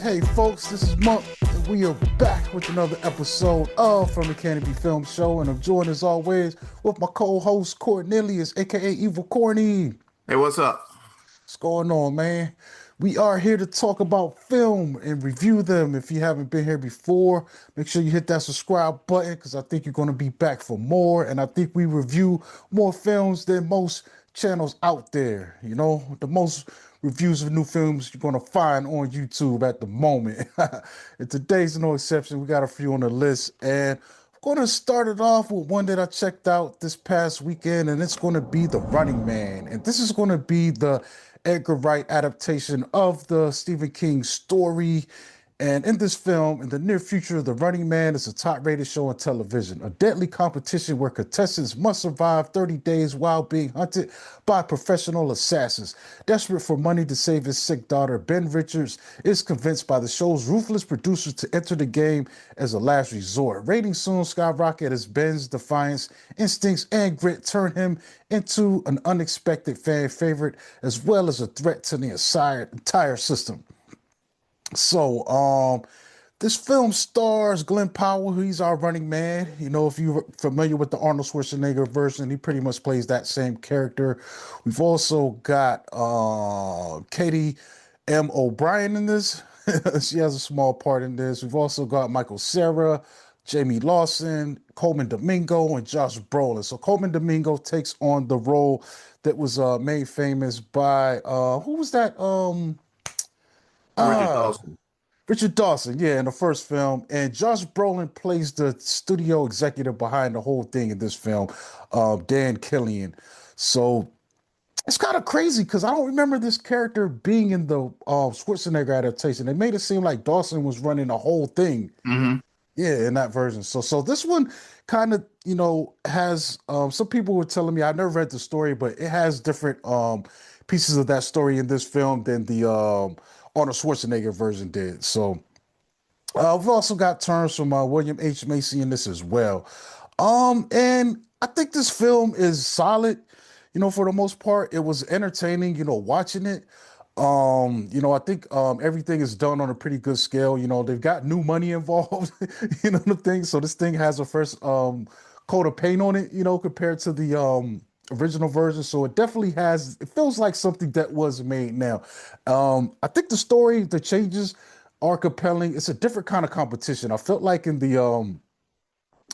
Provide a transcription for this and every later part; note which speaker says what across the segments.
Speaker 1: Hey folks, this is Monk, and we are back with another episode of From the Canopy Film Show, and I'm joined as always with my co-host Cornelius, aka Evil Corny.
Speaker 2: Hey, what's up?
Speaker 1: What's going on, man? We are here to talk about film and review them. If you haven't been here before, make sure you hit that subscribe button because I think you're going to be back for more. And I think we review more films than most channels out there. You know, the most reviews of new films you're going to find on YouTube at the moment. And today's no exception. We got a few on the list. And I'm going to start it off with one that I checked out this past weekend, and it's going to be The Running Man. And this is going to be the Edgar Wright adaptation of the Stephen King story. And in this film, in the near future, The Running Man is a top-rated show on television, a deadly competition where contestants must survive 30 days while being hunted by professional assassins. Desperate for money to save his sick daughter, Ben Richards is convinced by the show's ruthless producers to enter the game as a last resort. Ratings soon skyrocket as Ben's defiance, instincts, and grit turn him into an unexpected fan favorite, as well as a threat to the entire system. So, this film stars Glenn Powell, he's our running man. You know, if you're familiar with the Arnold Schwarzenegger version, he pretty much plays that same character. We've also got Katie M. O'Brien in this. She has a small part in this. We've also got Michael Cera, Jamie Lawson, Coleman Domingo, and Josh Brolin. So Coleman Domingo takes on the role that was made famous by who was that?
Speaker 2: Richard
Speaker 1: Uh
Speaker 2: Dawson.
Speaker 1: Richard Dawson, yeah, in the first film, and Josh Brolin plays the studio executive behind the whole thing in this film, Dan Killian. So it's kind of crazy because I don't remember this character being in the Schwarzenegger adaptation. They made it seem like Dawson was running the whole thing,
Speaker 2: Hmm.
Speaker 1: yeah, in that version. So this one kind of has some people were telling me I never read the story, but it has different pieces of that story in this film than the Arnold Schwarzenegger version did. So we've also got terms from William H. Macy in this as well. And I think this film is solid. You know, for the most part, it was entertaining. You know, watching it. I think everything is done on a pretty good scale. You know, they've got new money involved. You know the thing. So this thing has a first coat of paint on it. You know, compared to the original version. So it definitely has. It feels like something that was made now. I think the story, the changes are compelling. It's a different kind of competition. I felt like in the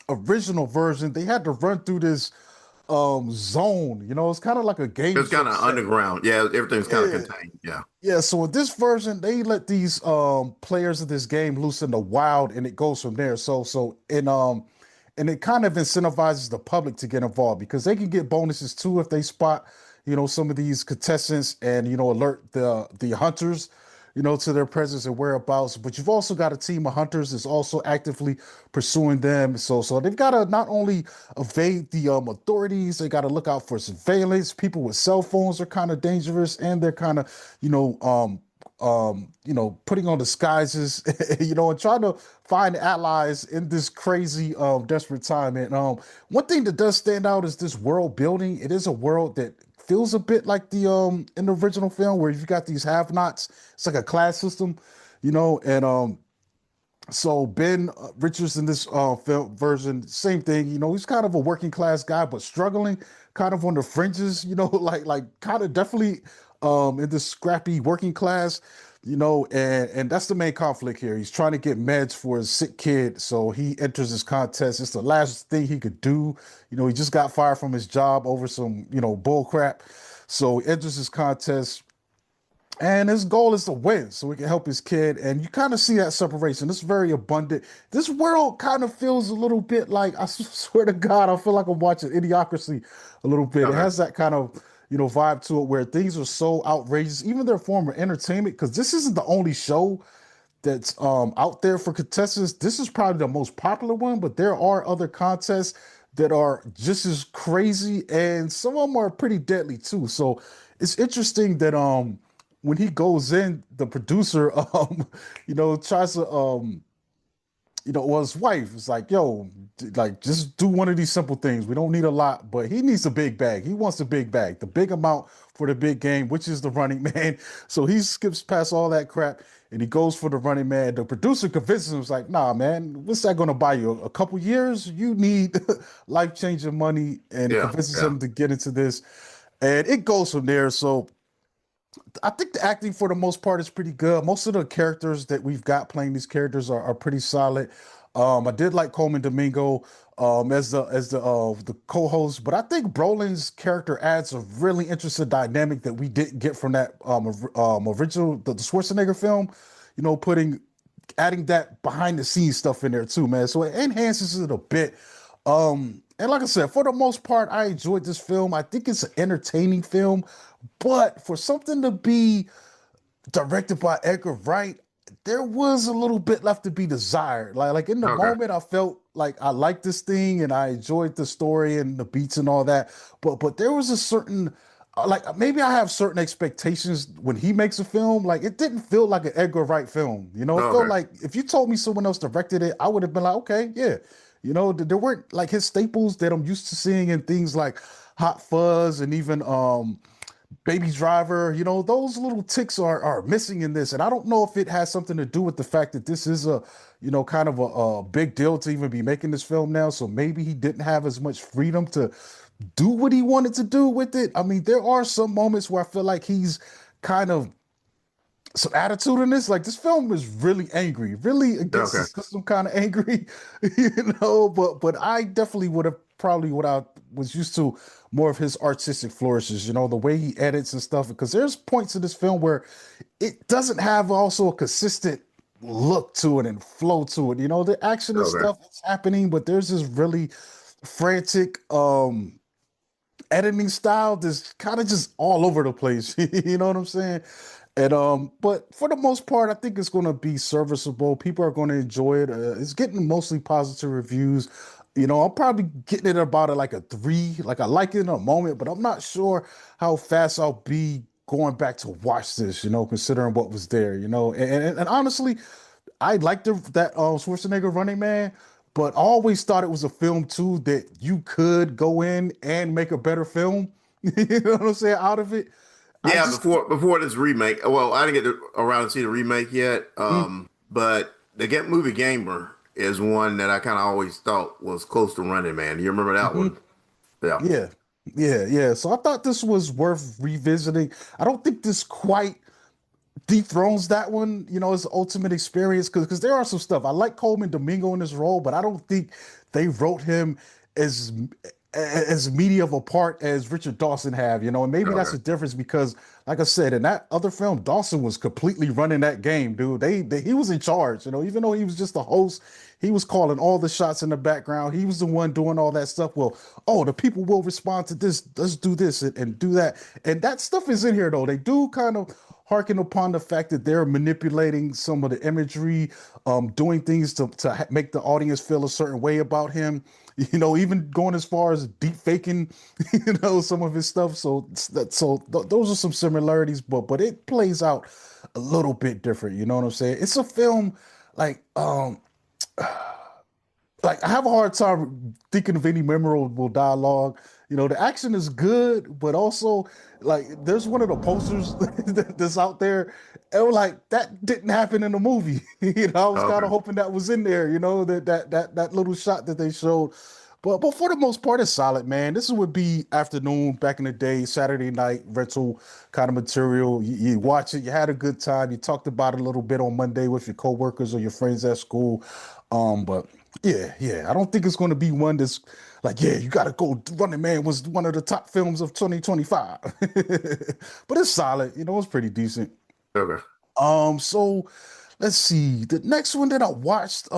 Speaker 1: original version, they had to run through this zone. You know, it's kind of like a game
Speaker 2: It's kind
Speaker 1: show
Speaker 2: of
Speaker 1: set.
Speaker 2: underground. Yeah, everything's kind of
Speaker 1: Yeah.
Speaker 2: contained. Yeah.
Speaker 1: Yeah, so in this version, they let these players of this game loose in the wild and it goes from there. And it kind of incentivizes the public to get involved because they can get bonuses too if they spot, some of these contestants and alert the hunters, to their presence and whereabouts. But you've also got a team of hunters that's also actively pursuing them. So they've got to not only evade the authorities, they got to look out for surveillance. People with cell phones are kind of dangerous, and they're kind of putting on disguises, and trying to find allies in this crazy, desperate time. And one thing that does stand out is this world building. It is a world that feels a bit like the in the original film where you've got these have-nots. It's like a class system, and so Ben Richards in this film version, same thing. You know, he's kind of a working class guy, but struggling, kind of on the fringes. Like kind of definitely in this scrappy working class. And that's the main conflict here. He's trying to get meds for his sick kid, so he enters this contest. It's the last thing he could do. He just got fired from his job over some bull crap. So he enters this contest and his goal is to win so he can help his kid. And you kind of see that separation. It's very abundant. This world kind of feels a little bit like, I swear to God, I feel like I'm watching Idiocracy a little bit. It
Speaker 2: Okay.
Speaker 1: has that kind of, vibe to it where things are so outrageous, even their form of entertainment, because this isn't the only show that's out there for contestants. This is probably the most popular one, but there are other contests that are just as crazy, and some of them are pretty deadly too. So it's interesting that when he goes in, the producer tries to well, his wife was like, yo, like just do one of these simple things. We don't need a lot, but he needs a big bag. He wants a big bag, the big amount for the big game, which is the Running Man. So he skips past all that crap and he goes for the Running Man. The producer convinces him, was like, nah, man, what's that going to buy you? A couple years? You need life-changing money, and it
Speaker 2: Yeah,
Speaker 1: convinces
Speaker 2: yeah.
Speaker 1: him to get into this. And it goes from there. So I think the acting for the most part is pretty good. Most of the characters that we've got playing these characters are pretty solid. I did like Coleman Domingo as the co-host, but I think Brolin's character adds a really interesting dynamic that we didn't get from that original the Schwarzenegger film. Putting adding that behind the scenes stuff in there too, man. So it enhances it a bit. And like I said, for the most part, I enjoyed this film. I think it's an entertaining film, but for something to be directed by Edgar Wright, there was a little bit left to be desired. Like in the
Speaker 2: Okay.
Speaker 1: moment, I felt like I liked this thing and I enjoyed the story and the beats and all that. But there was a certain like maybe I have certain expectations when he makes a film. Like it didn't feel like an Edgar Wright film. It felt
Speaker 2: Okay.
Speaker 1: like if you told me someone else directed it, I would have been like, okay, yeah. There weren't like his staples that I'm used to seeing in things like Hot Fuzz and even Baby Driver, those little ticks are missing in this. And I don't know if it has something to do with the fact that this is kind of a big deal to even be making this film now. So maybe he didn't have as much freedom to do what he wanted to do with it. I mean, there are some moments where I feel like he's kind of some attitude in this. Like this film is really angry, really against the
Speaker 2: Okay.
Speaker 1: system, kind of angry, But I definitely would have probably what I was used to more of his artistic flourishes. The way he edits and stuff. Because there's points in this film where it doesn't have also a consistent look to it and flow to it. The action and
Speaker 2: Okay.
Speaker 1: stuff is happening, but there's this really frantic editing style that's kind of just all over the place. You know what I'm saying? And but for the most part, I think it's going to be serviceable. People are going to enjoy it. It's getting mostly positive reviews. I'm probably getting it about like a 3. Like I like it in a moment, but I'm not sure how fast I'll be going back to watch this. Considering what was there. And honestly, I liked that Schwarzenegger Running Man, but I always thought it was a film too that you could go in and make a better film. You know what I'm saying? Out of it, I
Speaker 2: Yeah,
Speaker 1: just
Speaker 2: before this remake. Well, I didn't around to see the remake yet.
Speaker 1: mm,
Speaker 2: But the Get Movie Gamer is one that I kind of always thought was close to Running Man. You remember that
Speaker 1: mhm.
Speaker 2: one? Yeah.
Speaker 1: Yeah, yeah. So I thought this was worth revisiting. I don't think this quite dethrones that one, as the ultimate experience because there are some stuff. I like Coleman Domingo in this role, but I don't think they wrote him as as meaty of a part as Richard Dawson have, and maybe that's
Speaker 2: Okay.
Speaker 1: the difference because, like I said, in that other film, Dawson was completely running that game, dude. He was in charge, even though he was just the host, he was calling all the shots in the background. He was the one doing all that stuff. Well, oh, the people will respond to this. Let's do this and do that. And that stuff is in here though. They do kind of harken upon the fact that they're manipulating some of the imagery, doing things to make the audience feel a certain way about him. Even going as far as deep faking, some of his stuff. Those are some similarities, but it plays out a little bit different. You know what I'm saying? It's a film like like I have a hard time thinking of any memorable dialogue. The action is good, but also like there's one of the posters that's out there, and we're like that didn't happen in the movie. I was kind of
Speaker 2: Okay.
Speaker 1: hoping that was in there. That little shot that they showed. But for the most part, it's solid, man. This would be afternoon back in the day, Saturday night rental kind of material. You watch it, you had a good time, you talked about it a little bit on Monday with your coworkers or your friends at school. But yeah, I don't think it's going to be one that's like, yeah, you got to go. Running Man was one of the top films of 2025, but it's solid. It's pretty decent.
Speaker 2: Okay.
Speaker 1: So let's see. The next one that I watched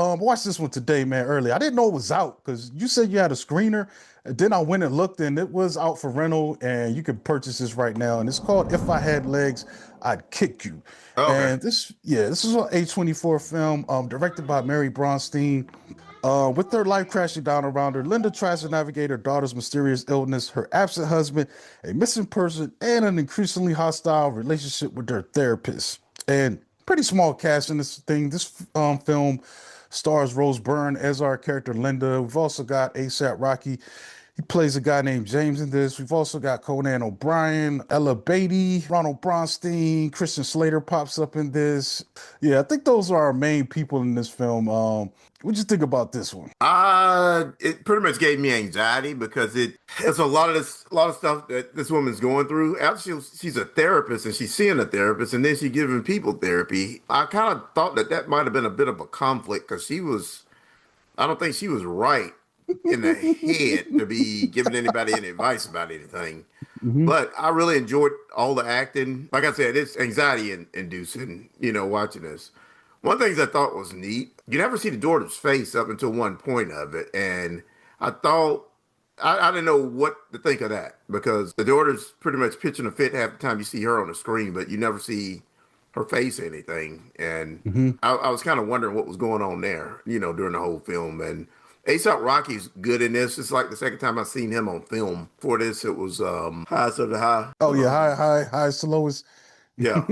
Speaker 1: this one today, man, early. I didn't know it was out because you said you had a screener. And then I went and looked and it was out for rental and you can purchase this right now. And it's called If I Had Legs, I'd Kick You.
Speaker 2: Okay.
Speaker 1: And this is an A24 film, directed by Mary Bronstein. With her life crashing down around her, Linda tries to navigate her daughter's mysterious illness, her absent husband, a missing person, and an increasingly hostile relationship with her therapist. And pretty small cast in this thing. This film Stars Rose Byrne as our character Linda. We've also got ASAP Rocky. He plays a guy named James in this. We've also got Conan O'Brien, Ella Beatty, Ronald Bronstein, Christian Slater pops up in this. Yeah, I think those are our main people in this film. What'd you think about this one?
Speaker 2: It pretty much gave me anxiety because it's a lot of stuff that this woman's going through. Actually, she's a therapist and she's seeing a therapist, and then she's giving people therapy. I kind of thought that might have been a bit of a conflict because I don't think she was right in the head to be giving anybody any advice about anything.
Speaker 1: Hmm.
Speaker 2: But I really enjoyed all the acting. Like I said, it's anxiety inducing, watching this. One of the things I thought was neat, you never see the daughter's face up until one point of it. And I thought, I didn't know what to think of that because the daughter's pretty much pitching a fit half the time you see her on the screen, but you never see her face or anything. And
Speaker 1: Hmm.
Speaker 2: I was kind of wondering what was going on there, during the whole film. And ASAP Rocky's good in this. It's like the second time I've seen him on film. For this, it was Highest of the High.
Speaker 1: Oh yeah, hi, Soloist.
Speaker 2: Yeah.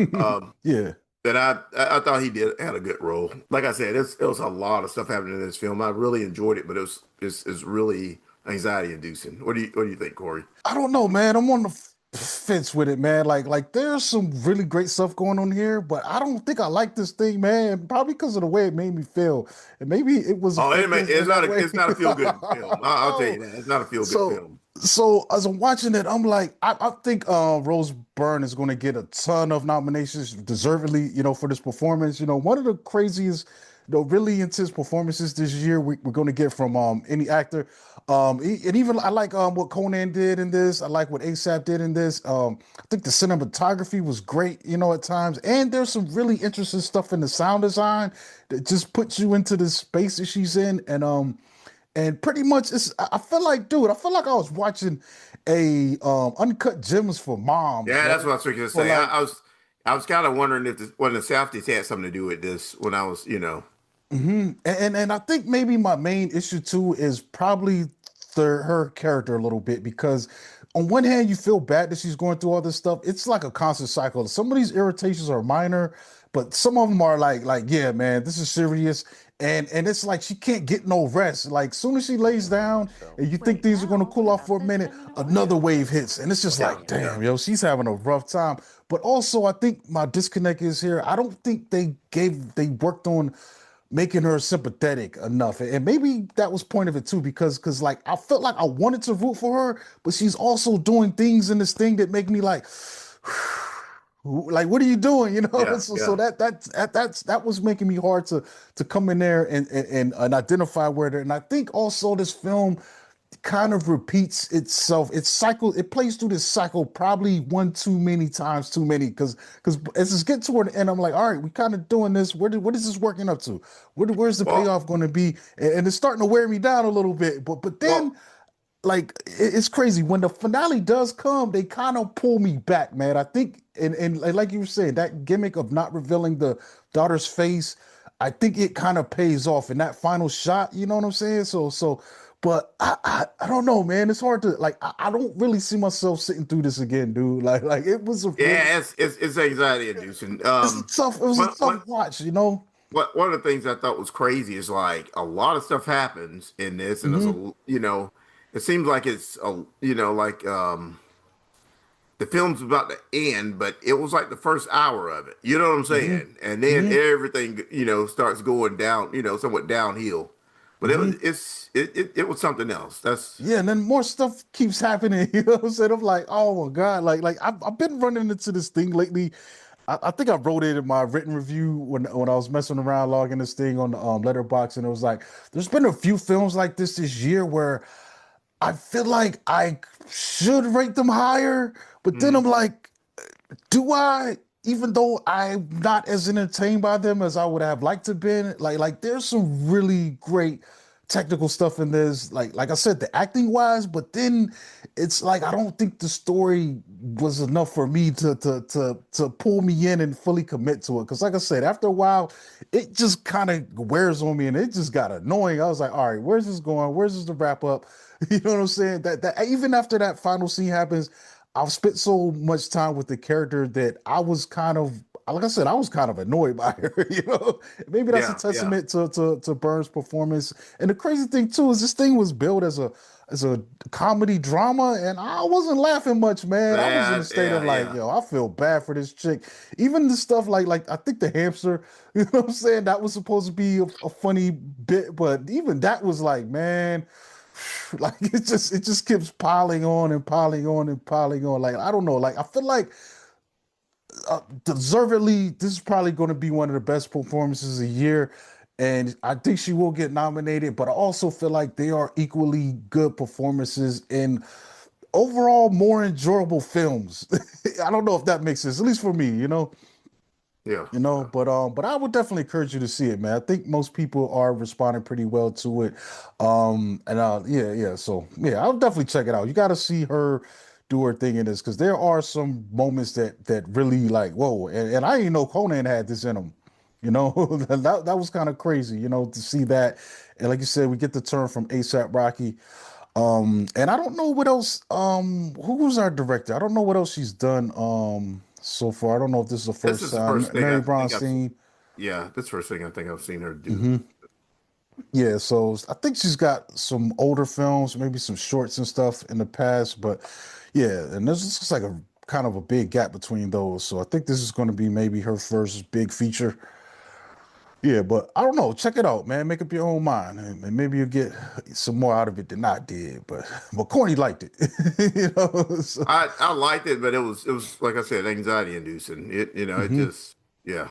Speaker 1: Yeah.
Speaker 2: That I thought he had a good role. Like I said, it was a lot of stuff happening in this film. I really enjoyed it, but it's really anxiety inducing. What do you think, Corey?
Speaker 1: I don't know, man. I'm on the fence with it, man. Like there's some really great stuff going on here, but I don't think I like this thing, man. Probably because of the way it made me feel, and maybe it was
Speaker 2: Oh,
Speaker 1: effective
Speaker 2: it's
Speaker 1: in that way.
Speaker 2: it's not a feel good film. I'll tell you that it's not a feel good
Speaker 1: So,
Speaker 2: film.
Speaker 1: so as I'm watching it, I'm like, I think Rose Byrne is going to get a ton of nominations, deservedly, for this performance. One of the craziest, really intense performances this year we're going to get from any actor. And even I like what Conan did in this. I like what ASAP did in this. I think the cinematography was great, at times, and there's some really interesting stuff in the sound design that just puts you into the space that she's in, and pretty much I feel like, dude, I feel like I was watching a Uncut Gems for moms,
Speaker 2: Yeah, that's
Speaker 1: yo.
Speaker 2: what I was thinking to
Speaker 1: For
Speaker 2: say.
Speaker 1: like,
Speaker 2: I was kind of wondering if when the Safdies had something to do with this when I was,
Speaker 1: and I think maybe my main issue too is probably her character a little bit because on one hand you feel bad that she's going through all this stuff. It's like a constant cycle. Some of these irritations are minor, but some of them are like yeah, man, this is serious. And it's like she can't get no rest. Like soon as she lays down and you think things are gonna cool off for a minute, another wave hits. And it's just
Speaker 2: yeah,
Speaker 1: like,
Speaker 2: yeah.
Speaker 1: damn, yo, she's having a rough time. But also I think my disconnect is here. I don't think they worked on making her sympathetic enough. And maybe that was point of it too, because like I felt like I wanted to root for her, but she's also doing things in this thing that make me like what are you doing?
Speaker 2: Yeah,
Speaker 1: So
Speaker 2: yeah.
Speaker 1: that was making me hard to come in there and identify where they're. And I think also this film kind of repeats itself. It plays through this cycle probably one too many times too many because as it's getting toward the end, I'm like, all right, we kind of doing this. What is this working up to? Where's the
Speaker 2: Well,
Speaker 1: payoff going to be? And it's starting to wear me down a little bit. But then
Speaker 2: well,
Speaker 1: like it's crazy when the finale does come, they kind of pull me back, man. I think and like you were saying, that gimmick of not revealing the daughter's face, I think it kind of pays off in that final shot. You know what I'm saying? But I don't know, man. It's hard to like. I don't really see myself sitting through this again, dude. Like it was a really
Speaker 2: yeah, it's anxiety inducing.
Speaker 1: it was a
Speaker 2: One,
Speaker 1: tough
Speaker 2: one,
Speaker 1: watch.
Speaker 2: one of the things I thought was crazy is like a lot of stuff happens in this, and
Speaker 1: Hmm.
Speaker 2: it seems like it's like the film's about to end, but it was like the first hour of it. You know what I'm
Speaker 1: Hmm.
Speaker 2: saying? And then
Speaker 1: Hmm.
Speaker 2: everything starts going down, somewhat downhill. But
Speaker 1: Hmm.
Speaker 2: it was something else. That's
Speaker 1: Yeah, and then more stuff keeps happening. You know what I'm saying? I'm like, oh my God. Like I've been running into this thing lately. I think I wrote it in my written review when I was messing around logging this thing on the letterbox, and it was like, there's been a few films like this year where I feel like I should rate them higher, but then I'm
Speaker 2: Mhm.
Speaker 1: like, do I? Even though I'm not as entertained by them as I would have liked to been, like there's some really great technical stuff in this. Like I said, the acting wise, but then it's like I don't think the story was enough for me to pull me in and fully commit to it. Because like I said, after a while, it just kind of wears on me, and it just got annoying. I was like, all right, where's this going? Where's this to wrap up? You know what I'm saying? That even after that final scene happens, I've spent so much time with the character that I was kind of like I said, I was kind of annoyed by her. Maybe that's a
Speaker 2: Yeah, yeah.
Speaker 1: testament to Burns' performance. And the crazy thing too is this thing was billed as a comedy drama, and I wasn't laughing much, man. I was in a
Speaker 2: That,
Speaker 1: state of
Speaker 2: yeah,
Speaker 1: like,
Speaker 2: yeah.
Speaker 1: yo, I feel bad for this chick. Even the stuff like I think the hamster, what I'm saying, that was supposed to be a funny bit, but even that was like, man. Like it just keeps piling on and piling on and piling on. Like I don't know. Like I feel like deservedly, this is probably going to be one of the best performances of the year. And I think she will get nominated, but I also feel like they are equally good performances in overall more enjoyable films. I don't know if that makes sense, at least for me.
Speaker 2: Yeah, yeah.
Speaker 1: But I would definitely encourage you to see it, man. I think most people are responding pretty well to it. And yeah, yeah. So yeah, I'll definitely check it out. You got to see her do her thing in this because there are some moments that really like whoa. And I didn't know Conan had this in him. That was kind of crazy. To see that. And like you said, we get the turn from ASAP Rocky. And I don't know what else. Who was our director? I don't know what else she's done. So far, I don't know if this is the
Speaker 2: This
Speaker 1: first
Speaker 2: is the
Speaker 1: time.
Speaker 2: first thing
Speaker 1: Mary
Speaker 2: I think I've.
Speaker 1: Bronstein.
Speaker 2: Yeah, this first thing I think I've seen her do.
Speaker 1: hmm Yeah, so I think she's got some older films, maybe some shorts and stuff in the past, but yeah, and there's just like a kind of a big gap between those. So I think this is going to be maybe her first big feature. Yeah, but I don't know. Check it out, man. Make up your own mind, and maybe you'll get some more out of it than I did. But Corny liked it, So,
Speaker 2: I liked it, but it was like I said, anxiety inducing. It
Speaker 1: mhm.
Speaker 2: just yeah.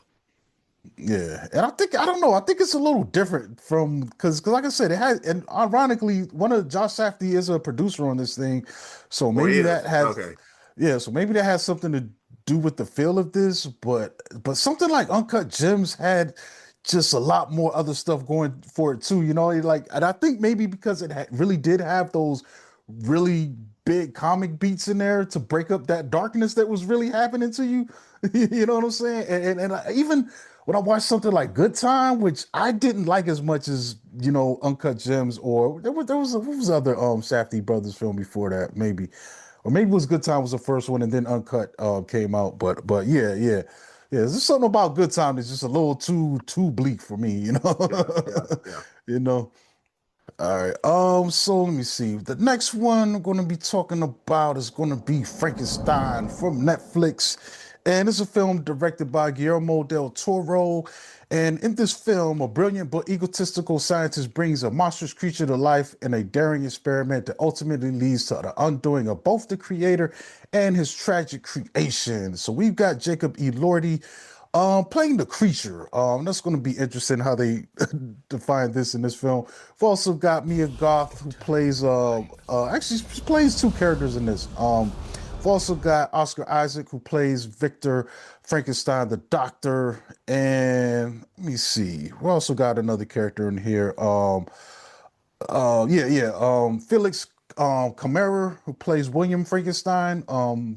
Speaker 1: Yeah, and I don't know. I think it's a little different from because like I said, it has. And ironically, one of Josh Safdie is a producer on this thing, so
Speaker 2: Oh, he
Speaker 1: maybe that
Speaker 2: is
Speaker 1: has,
Speaker 2: okay.
Speaker 1: yeah. So maybe that has something to do with the feel of this. But something like Uncut Gems had just a lot more other stuff going for it too. Like, and I think maybe because it really did have those really big comic beats in there to break up that darkness that was really happening to you. You know what I'm saying? And even when I watched something like Good Time, which I didn't like as much as Uncut Gems, or there was what was the other Safdie brothers film before that, maybe, or maybe it was Good Time was the first one, and then Uncut came out. But yeah, yeah, yeah. There's something about Good Time that's just a little too bleak for me,
Speaker 2: Yeah, yeah, yeah.
Speaker 1: you know. All right. So let me see. The next one I'm going to be talking about is going to be Frankenstein from Netflix. And it's a film directed by Guillermo del Toro. And in this film, a brilliant but egotistical scientist brings a monstrous creature to life in a daring experiment that ultimately leads to the undoing of both the creator and his tragic creation. So we've got Jacob E. Lordy playing the creature. That's going to be interesting how they define this in this film. We've also got Mia Goth who plays actually she plays two characters in this. We've also got Oscar Isaac who plays Victor Frankenstein, the doctor, and let me see. We also got another character in here. Yeah, yeah. Felix Camara, who plays William Frankenstein,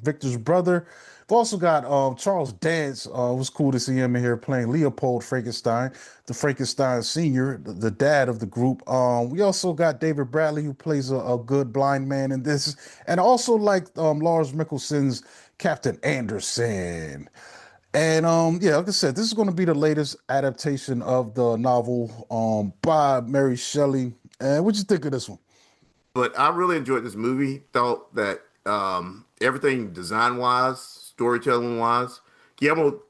Speaker 1: Victor's brother. We've also got Charles Dance. It was cool to see him in here playing Leopold Frankenstein, the Frankenstein senior, the dad of the group. We also got David Bradley, who plays a good blind man in this, and also like Lars Mikkelsen's Captain Anderson. And yeah, like I said, this is going to be the latest adaptation of the novel by Mary Shelley. And what'd you think of this one?
Speaker 2: But I really enjoyed this movie. Thought that everything design wise, storytelling wise, Guillermo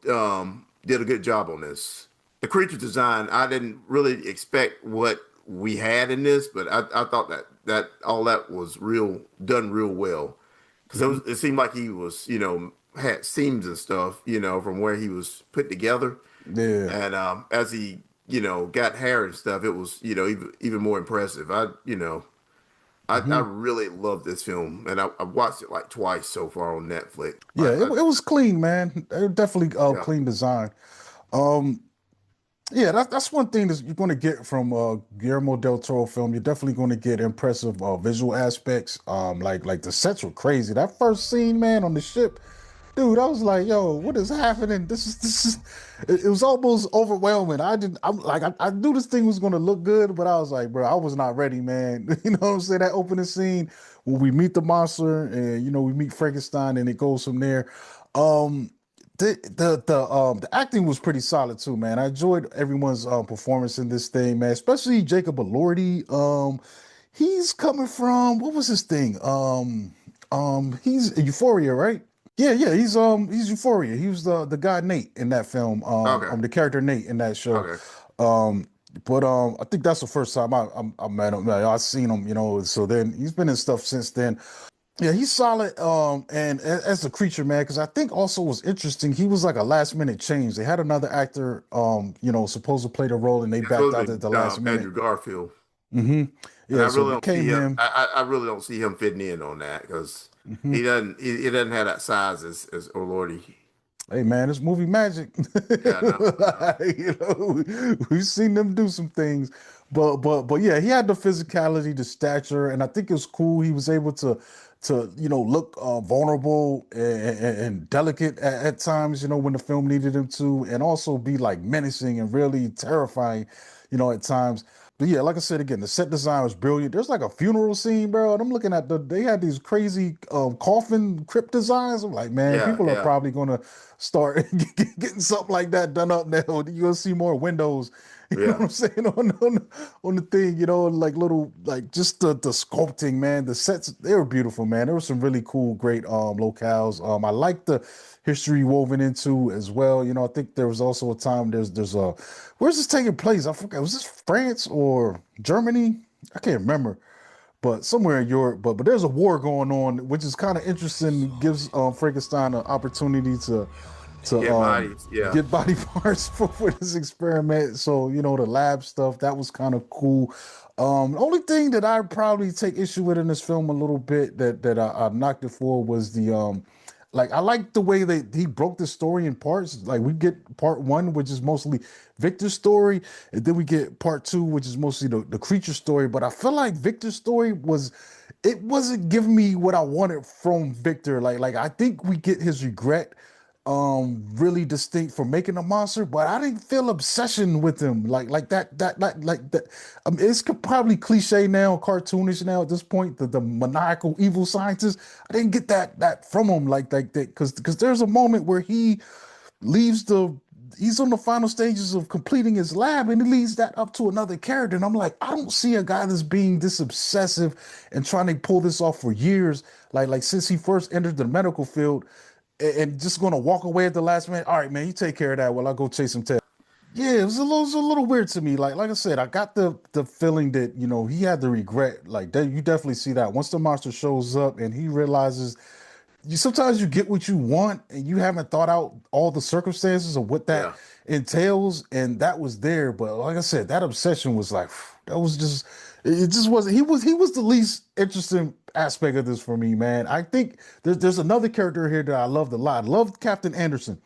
Speaker 2: did a good job on this. The creature design, I didn't really expect what we had in this, but I thought that all that was real done real well because
Speaker 1: Mhm.
Speaker 2: it seemed like he was had seams and stuff from where he was put together,
Speaker 1: Yeah.
Speaker 2: and as he got hair and stuff, it was even more impressive. I
Speaker 1: hmm
Speaker 2: really love this film, and I watched it like twice so far on Netflix.
Speaker 1: Yeah, it was clean, man. It definitely
Speaker 2: Yeah,
Speaker 1: clean design. Um, yeah, that's one thing that you're going to get from Guillermo del Toro film. You're definitely going to get impressive visual aspects. Like the sets were crazy. That first scene, man, on the ship. Dude, I was like, yo, what is happening? This is it was almost overwhelming. I knew this thing was gonna look good, but I was like, bro, I was not ready, man. You know what I'm saying? That opening scene when we meet the monster and we meet Frankenstein and it goes from there. Um The acting was pretty solid too, man. I enjoyed everyone's performance in this thing, man. Especially Jacob Elordi. He's coming from what was his thing? He's Euphoria, right? Yeah, yeah. He's Euphoria. He was the guy Nate in that film.
Speaker 2: Okay.
Speaker 1: The character Nate in that show.
Speaker 2: Okay.
Speaker 1: Um, but I think that's the first time I met him. Like, I seen him, you know. So then he's been in stuff since then. Yeah, he's solid. And as a creature, man, because I think also was interesting. He was like a last minute change. They had another actor, supposed to play the role, and they
Speaker 2: It's
Speaker 1: backed
Speaker 2: supposed to
Speaker 1: out at
Speaker 2: be
Speaker 1: the last
Speaker 2: Andrew
Speaker 1: minute.
Speaker 2: Garfield,
Speaker 1: hmm
Speaker 2: and
Speaker 1: Yeah, so it became him.
Speaker 2: I really don't see him fitting in on that because
Speaker 1: hmm
Speaker 2: he doesn't have that size as O'Lordy.
Speaker 1: Hey man, it's movie magic.
Speaker 2: Yeah, no, no.
Speaker 1: We've seen them do some things, but yeah, he had the physicality, the stature, and I think it was cool. He was able to look vulnerable and delicate at times, when the film needed him to, and also be like menacing and really terrifying, at times. But yeah, like I said again, the set design was brilliant. There's like a funeral scene, bro, and I'm looking at they had these crazy coffin crypt designs. I'm like, man,
Speaker 2: Yeah,
Speaker 1: people are
Speaker 2: yeah,
Speaker 1: probably gonna start getting something like that done up now. You're gonna see more windows. You know what
Speaker 2: yeah,
Speaker 1: I'm saying on the thing, like little like just the sculpting, man. The sets they were beautiful, man. There were some really cool, great locales. I like the history woven into as well. I think there was also a time there's a where's this taking place? I forget. Was this France or Germany? I can't remember, but somewhere in Europe. But there's a war going on, which is kind of interesting. Gives Frankenstein an opportunity to
Speaker 2: get bodies. Yeah,
Speaker 1: get body parts for this experiment. So the lab stuff that was kind of cool. The only thing that I probably take issue with in this film a little bit that I knocked it for was the like I like the way that he broke the story in parts. Like we get part one, which is mostly Victor's story, and then we get part two, which is mostly the creature story. But I feel like Victor's story it wasn't giving me what I wanted from Victor. Like I think we get his regret really distinct for making a monster, but I didn't feel obsession with him like that like that. It's probably cliche now, cartoonish now at this point. The maniacal evil scientist, I didn't get that from him like that because there's a moment where he leaves the he's on the final stages of completing his lab and he leaves that up to another character, and I'm like, I don't see a guy that's being this obsessive and trying to pull this off for years, like since he first entered the medical field, and just gonna walk away at the last minute. All right, man, you take care of that while I go chase some tail. Yeah, it was a little weird to me. Like I said, I got the feeling that he had the regret. Like that, you definitely see that once the monster shows up and he realizes you sometimes you get what you want and you haven't thought out all the circumstances of what that
Speaker 2: yeah.
Speaker 1: entails, and that was there. But like I said, that obsession was like that was just it just wasn't he was the least interesting aspect of this for me, man. I think there's another character here that I loved a lot. I loved Captain Anderson.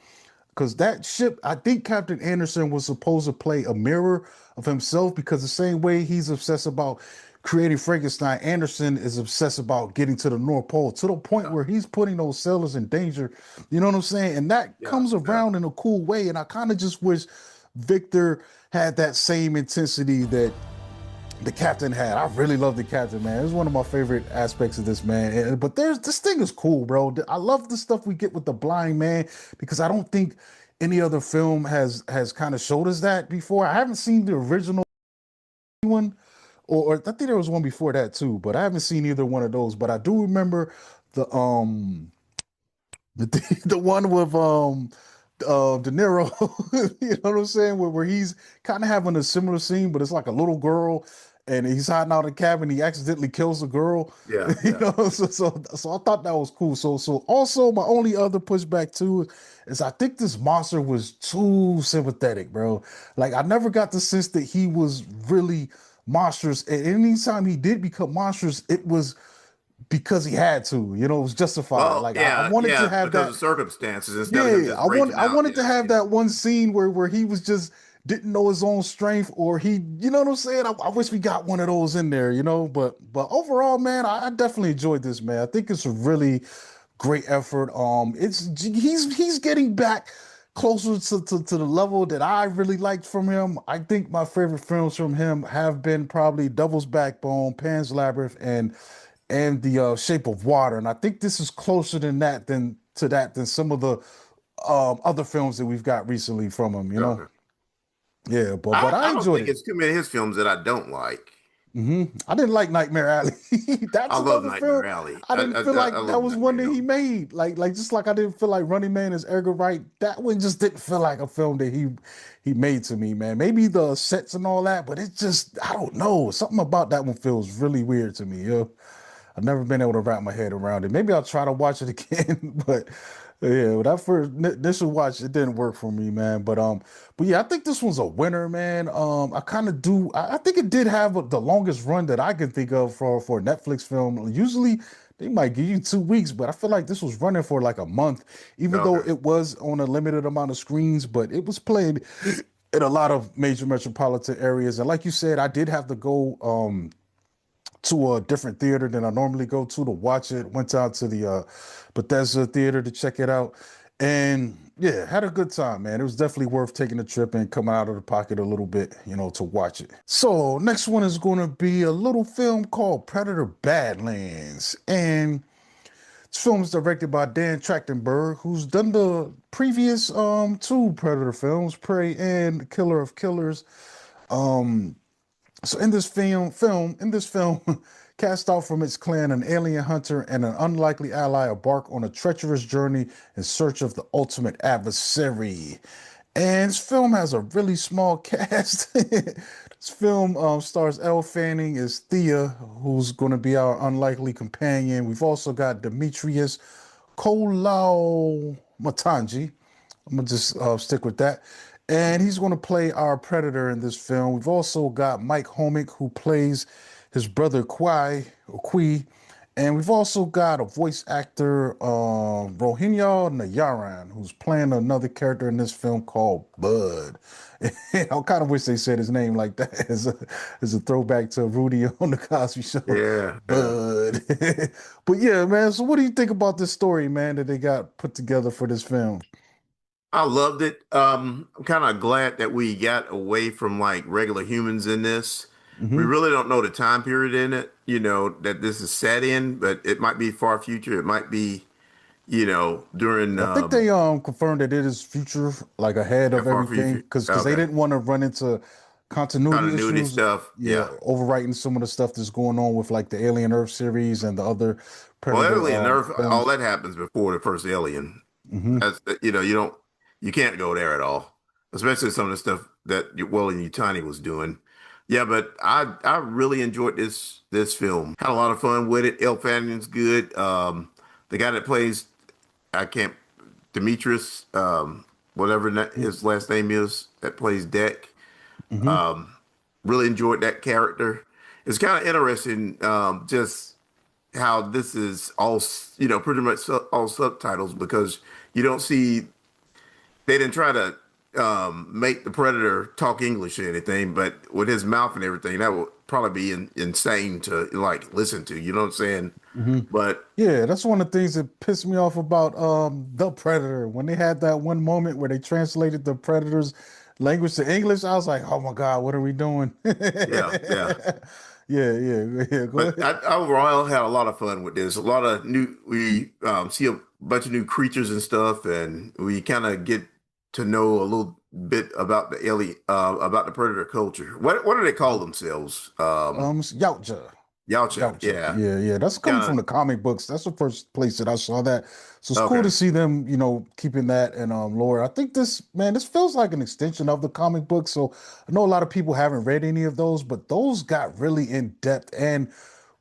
Speaker 1: Because that ship, I think Captain Anderson was supposed to play a mirror of himself because the same way he's obsessed about creating Frankenstein, Anderson is obsessed about getting to the North Pole to the point
Speaker 2: Yeah,
Speaker 1: where he's putting those sailors in danger. You know what I'm saying? And that
Speaker 2: yeah,
Speaker 1: comes
Speaker 2: yeah.
Speaker 1: around in a cool way. And I kind of just wish Victor had that same intensity that the captain had. I really love the captain, man. It was one of my favorite aspects of this, man. But there's this thing is cool, bro. I love the stuff we get with the blind man because I don't think any other film has kind of showed us that before. I haven't seen the original one, or I think there was one before that too, but I haven't seen either one of those. But I do remember the the one with De Niro, you know what I'm saying? Where he's kind of having a similar scene, but it's like a little girl and he's hiding out in the cabin, he accidentally kills a girl.
Speaker 2: Yeah, yeah.
Speaker 1: So I thought that was cool. So also my only other pushback too is I think this monster was too sympathetic, bro. Like I never got the sense that he was really monstrous. And anytime he did become monstrous, it was because he had to, it was justified.
Speaker 2: Well,
Speaker 1: Like I
Speaker 2: yeah,
Speaker 1: wanted to
Speaker 2: yeah,
Speaker 1: have
Speaker 2: because
Speaker 1: that.
Speaker 2: of circumstances instead of him
Speaker 1: Yeah,
Speaker 2: just breaking
Speaker 1: I
Speaker 2: out.
Speaker 1: wanted to
Speaker 2: Yeah,
Speaker 1: have
Speaker 2: yeah,
Speaker 1: that one scene where he was just didn't know his own strength, or he, you know what I'm saying? I wish we got one of those in there, But overall, man, I definitely enjoyed this, man. I think it's a really great effort. He's getting back closer to the level that I really liked from him. I think my favorite films from him have been probably Devil's Backbone, Pan's Labyrinth, and the Shape of Water. And I think this is closer than that than some of the other films that we've got recently from him, you know.
Speaker 2: Okay.
Speaker 1: Yeah, but
Speaker 2: I,
Speaker 1: I
Speaker 2: I don't
Speaker 1: enjoyed
Speaker 2: think
Speaker 1: it.
Speaker 2: it's too many of his films that I don't like.
Speaker 1: I didn't like Nightmare Alley.
Speaker 2: I
Speaker 1: That's
Speaker 2: love
Speaker 1: another
Speaker 2: Nightmare
Speaker 1: film
Speaker 2: Alley.
Speaker 1: I
Speaker 2: I
Speaker 1: didn't
Speaker 2: I,
Speaker 1: feel
Speaker 2: I
Speaker 1: like that
Speaker 2: love
Speaker 1: was one
Speaker 2: Nightmare
Speaker 1: that he
Speaker 2: Alley.
Speaker 1: made. Like just like I didn't feel like Running Man is Edgar Wright. That one just didn't feel like a film that he made to me, man. Maybe the sets and all that, but it just I don't know. Something about that one feels really weird to me. I've never been able to wrap my head around it. Maybe I'll try to watch it again, but yeah, when I first initial watch, it didn't work for me, man. But yeah, I think this one's a winner, man. I kind of do. I think it did have the longest run that I can think of for a Netflix film. Usually they might give you 2 weeks, but I feel like this was running for like a month, even though
Speaker 2: Okay.
Speaker 1: it was on a limited amount of screens. But it was played in a lot of major metropolitan areas, and like you said, I did have to go. To a different theater than I normally go to watch it. Went out to the Bethesda theater to check it out, and yeah, had a good time, man. It was definitely worth taking a trip and coming out of the pocket a little bit, to watch it. So next one is going to be a little film called Predator Badlands, and this film is directed by Dan Trachtenberg, who's done the previous two Predator films, Prey and Killer of Killers. So in this film, cast out from its clan, an alien hunter and an unlikely ally embark on a treacherous journey in search of the ultimate adversary. And this film has a really small cast. This film stars Elle Fanning as Thea, who's going to be our unlikely companion. We've also got Demetrius Kolau Matangi. I'm gonna just stick with that. And he's going to play our predator in this film. We've also got Mike Homick, who plays his brother Qui, and we've also got a voice actor, Rohingya Nayaran, who's playing another character in this film called Bud. I kind of wish they said his name like that as a throwback to Rudy on the Cosby Show,
Speaker 2: Yeah, yeah.
Speaker 1: Bud. But yeah, man. So what do you think about this story, man, that they got put together for this film?
Speaker 2: I loved it. I'm kind of glad that we got away from like regular humans in this. We
Speaker 1: hmm
Speaker 2: really don't know the time period in it, that this is set in, but it might be far future. It might be, during
Speaker 1: I think they confirmed that it is future, like ahead of
Speaker 2: far
Speaker 1: everything,
Speaker 2: future.
Speaker 1: because they
Speaker 2: Okay.
Speaker 1: didn't want to run into continuity
Speaker 2: Continuity
Speaker 1: issues.
Speaker 2: stuff.
Speaker 1: Yeah,
Speaker 2: Yeah.
Speaker 1: overwriting some of the stuff that's going on with like the Alien Earth series and the other
Speaker 2: Well,
Speaker 1: Predator
Speaker 2: Alien Earth, all
Speaker 1: films.
Speaker 2: that happens before the first Alien.
Speaker 1: hmm
Speaker 2: That's, you can't go there at all, especially some of the stuff that William Yutani was doing. Yeah, but I really enjoyed this film. Had a lot of fun with it. Elle Fanning's good. The guy that plays, I can't, Demetrius, whatever his last name is, that plays Deck.
Speaker 1: hmm
Speaker 2: Really enjoyed that character. It's kind of interesting, just how this is all, pretty much all subtitles because you don't see they didn't try to make the predator talk English or anything, but with his mouth and everything, that would probably be insane to like listen to. You know what I'm saying?
Speaker 1: hmm
Speaker 2: But
Speaker 1: Yeah, that's one of the things that pissed me off about the Predator. When they had that one moment where they translated the Predator's language to English, I was like, "Oh my God, what are we doing?"
Speaker 2: yeah, yeah.
Speaker 1: Yeah. Go
Speaker 2: But
Speaker 1: ahead.
Speaker 2: I overall had a lot of fun with this. A lot of new, we see a bunch of new creatures and stuff, and we kind of get to know a little bit about the alien, about the predator culture. What do they call themselves?
Speaker 1: Yautja.
Speaker 2: Yautja.
Speaker 1: Gotcha.
Speaker 2: Yeah,
Speaker 1: Yeah. That's coming
Speaker 2: kind
Speaker 1: from
Speaker 2: of.
Speaker 1: the comic books. That's the first place that I saw that. So it's cool to
Speaker 2: Okay.
Speaker 1: see them, keeping that and lore. I think this feels like an extension of the comic book. So I know a lot of people haven't read any of those, but those got really in depth and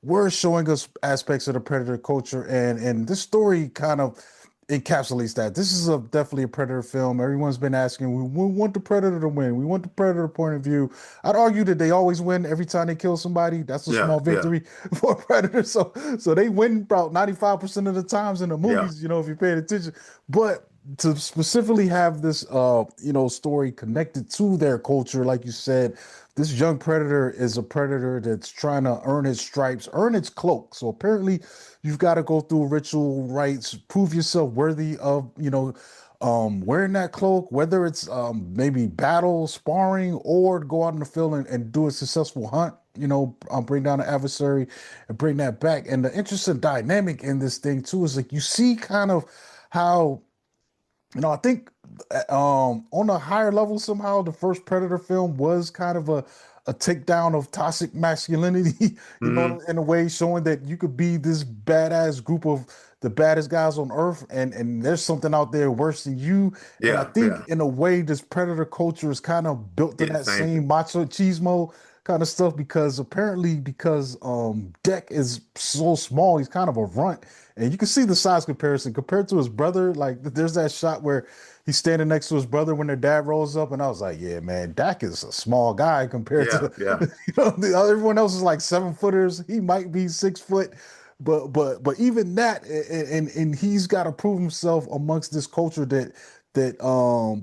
Speaker 1: were showing us aspects of the predator culture. And this story kind of encapsulates that. This is definitely a predator film. Everyone's been asking, we want the predator to win. We want the predator point of view. I'd argue that they always win every time they kill somebody. That's a
Speaker 2: Yeah,
Speaker 1: small
Speaker 2: yeah,
Speaker 1: victory for a predator. So they win about 95% of the times in the
Speaker 2: yeah.
Speaker 1: movies, if you're paying attention. But to specifically have this story connected to their culture, like you said, this young predator is a predator that's trying to earn his stripes, earn its cloak. So apparently you've got to go through ritual rites, prove yourself worthy of, wearing that cloak, whether it's maybe battle, sparring, or go out in the field and do a successful hunt, bring down an adversary and bring that back. And the interesting dynamic in this thing too is like you see kind of how I think on a higher level somehow the first Predator film was kind of a takedown of toxic masculinity,
Speaker 2: Hmm.
Speaker 1: in a way showing that you could be this badass group of the baddest guys on earth and there's something out there worse than you. And I
Speaker 2: Yeah,
Speaker 1: think
Speaker 2: yeah.
Speaker 1: in a way this Predator culture is kind of built to
Speaker 2: Did the
Speaker 1: that
Speaker 2: same
Speaker 1: same
Speaker 2: thing.
Speaker 1: macho chismo kind of stuff because apparently because Deck is so small, he's kind of a runt. And you can see the size comparison compared to his brother. Like there's that shot where he's standing next to his brother when their dad rolls up, and I was like, "Yeah, man, Dak is a small guy compared
Speaker 2: Yeah,
Speaker 1: to
Speaker 2: yeah.
Speaker 1: everyone else is like 7 footers. He might be 6 foot, but even that, and he's got to prove himself amongst this culture that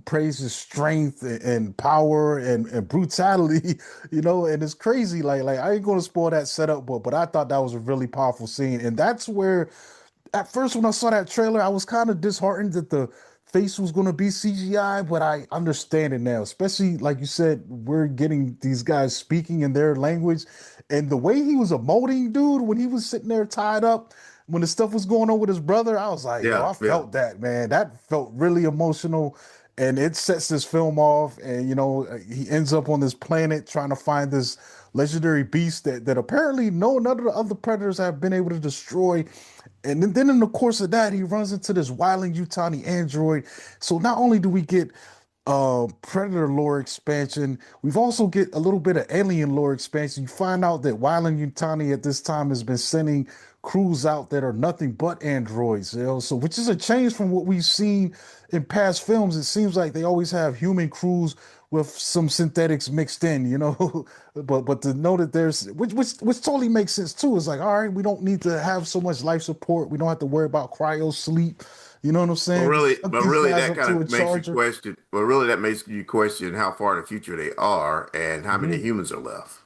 Speaker 1: praises strength and power and brutality, and it's crazy. Like I ain't gonna spoil that setup, but I thought that was a really powerful scene, and that's where at first when I saw that trailer, I was kind of disheartened that the face was going to be CGI, but I understand it now. Especially like you said, we're getting these guys speaking in their language, and the way he was emoting, dude, when he was sitting there tied up, when the stuff was going on with his brother, I was like, yo,
Speaker 2: Yeah,
Speaker 1: I
Speaker 2: yeah.
Speaker 1: felt that, man. That felt really emotional. And it sets this film off, and he ends up on this planet trying to find this legendary beast that apparently none of the other predators have been able to destroy. And then in the course of that, he runs into this wilding Utani android. So not only do we get Predator lore expansion, we've also get a little bit of alien lore expansion. You find out that Wilding Utani at this time has been sending crews out that are nothing but androids, so which is a change from what we've seen in past films. It seems like they always have human crews with some synthetics mixed in, but to know that there's which totally makes sense too. It's like, all right, we don't need to have so much life support. We don't have to worry about cryo sleep. You know what I'm saying? Just hook
Speaker 2: But
Speaker 1: these
Speaker 2: really,
Speaker 1: guys
Speaker 2: that
Speaker 1: up
Speaker 2: kind
Speaker 1: to a
Speaker 2: of makes you
Speaker 1: charger.
Speaker 2: question. Well, really, that makes you question how far in the future they are and how many
Speaker 1: Mhm.
Speaker 2: humans are left.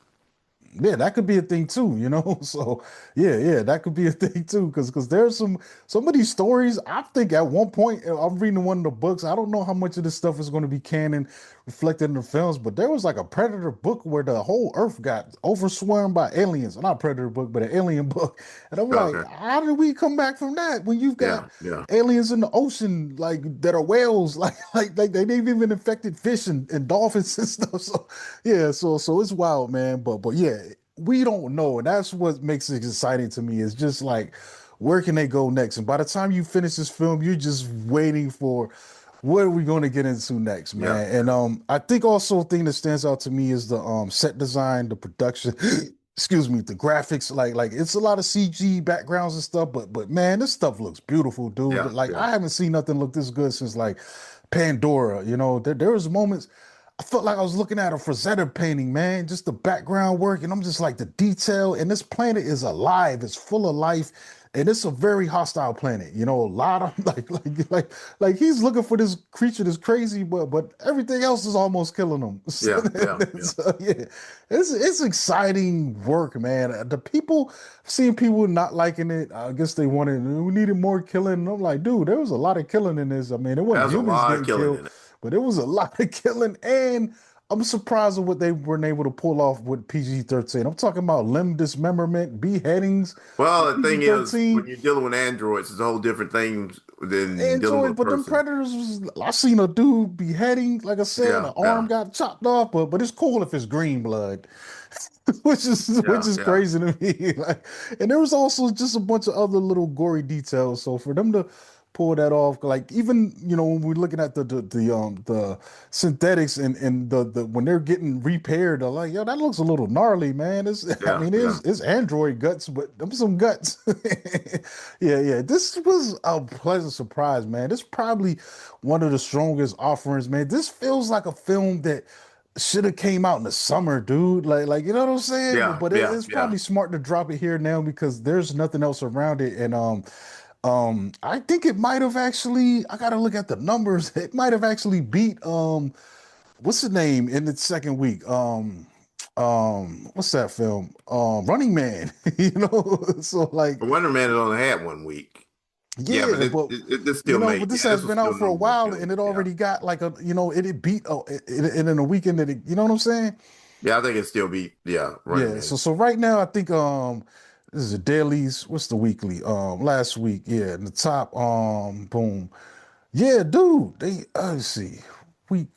Speaker 1: Yeah, that could be a thing too, So yeah, that could be a thing too, because there's some of these stories. I think at one point I'm reading one of the books. I don't know how much of this stuff is going to be canon reflected in the films, but there was like a Predator book where the whole Earth got overswarmed by aliens. Not a Predator book, but an alien book. And I'm like,
Speaker 2: Okay.
Speaker 1: how did we come back from that when you've got
Speaker 2: Yeah, yeah.
Speaker 1: aliens in the ocean like that are whales, like they've even infected fish and dolphins and stuff. So yeah, so it's wild, man. But yeah, we don't know, and that's what makes it exciting to me. Is just like where can they go next? And by the time you finish this film, you're just waiting for what are we going to get into next,
Speaker 2: Yeah.
Speaker 1: man. And I think also a thing that stands out to me is the set design, the production. Excuse me, the graphics. Like it's a lot of CG backgrounds and stuff, but man, this stuff looks beautiful, dude.
Speaker 2: Yeah,
Speaker 1: Like
Speaker 2: yeah.
Speaker 1: I haven't seen nothing look this good since like Pandora. There was moments I felt like I was looking at a Frazetta painting, man. Just the background work, and I'm just like the detail. And this planet is alive; it's full of life, and it's a very hostile planet. A lot of like he's looking for this creature that's crazy, but everything else is almost killing him. So,
Speaker 2: Yeah, yeah, yeah.
Speaker 1: yeah, it's exciting work, man. The people seeing people not liking it, I guess they wanted we needed more killing. And I'm like, dude, there was a lot of killing in this. I mean, it wasn't
Speaker 2: There's a
Speaker 1: humans
Speaker 2: lot of
Speaker 1: getting
Speaker 2: killing
Speaker 1: killed.
Speaker 2: in it.
Speaker 1: But it was a lot of killing, and I'm surprised at what they were able to pull off with PG-13. I'm talking about limb dismemberment, beheadings,
Speaker 2: Well,
Speaker 1: with
Speaker 2: the thing is, when
Speaker 1: PG-13.
Speaker 2: you're dealing with androids, it's a whole different thing than dealing with
Speaker 1: Android,
Speaker 2: a
Speaker 1: but them
Speaker 2: person.
Speaker 1: predators was I seen a dude beheading, like I said,
Speaker 2: Yeah,
Speaker 1: an arm
Speaker 2: yeah,
Speaker 1: got chopped off, but it's cool if it's green blood. which
Speaker 2: yeah,
Speaker 1: is
Speaker 2: yeah.
Speaker 1: crazy to me. Like, and there was also just a bunch of other little gory details. So for them to pull that off, like even when we're looking at the synthetics and the when they're getting repaired, they're like, yo, that looks a little gnarly, man. It's I
Speaker 2: Yeah,
Speaker 1: mean
Speaker 2: yeah.
Speaker 1: it's android guts, but them some guts. Yeah. This was a pleasant surprise, man. This is probably one of the strongest offerings, man. This feels like a film that should have came out in the summer, dude. Like you know what I'm saying? But
Speaker 2: Yeah,
Speaker 1: but
Speaker 2: yeah,
Speaker 1: it's
Speaker 2: yeah.
Speaker 1: probably smart to drop it here now because there's nothing else around it. And I think it might have actually. I gotta look at the numbers. It might have actually beat what's the name in its second week? What's that film? Running Man. So like
Speaker 2: But Wonder Man had only had 1 week. Yeah, but
Speaker 1: yeah, but
Speaker 2: this still
Speaker 1: but
Speaker 2: made,
Speaker 1: this
Speaker 2: yeah, this
Speaker 1: has
Speaker 2: was
Speaker 1: been
Speaker 2: still
Speaker 1: out for a
Speaker 2: number one
Speaker 1: while and
Speaker 2: film.
Speaker 1: it
Speaker 2: Yeah.
Speaker 1: already got like it beat it in a weekend that you know what I'm saying?
Speaker 2: Yeah, I think it still beat, yeah, Running
Speaker 1: Yeah,
Speaker 2: Man.
Speaker 1: so right now I think this is the dailies. What's the weekly? Last week, yeah, in the top boom. Yeah, dude. They let's see. Week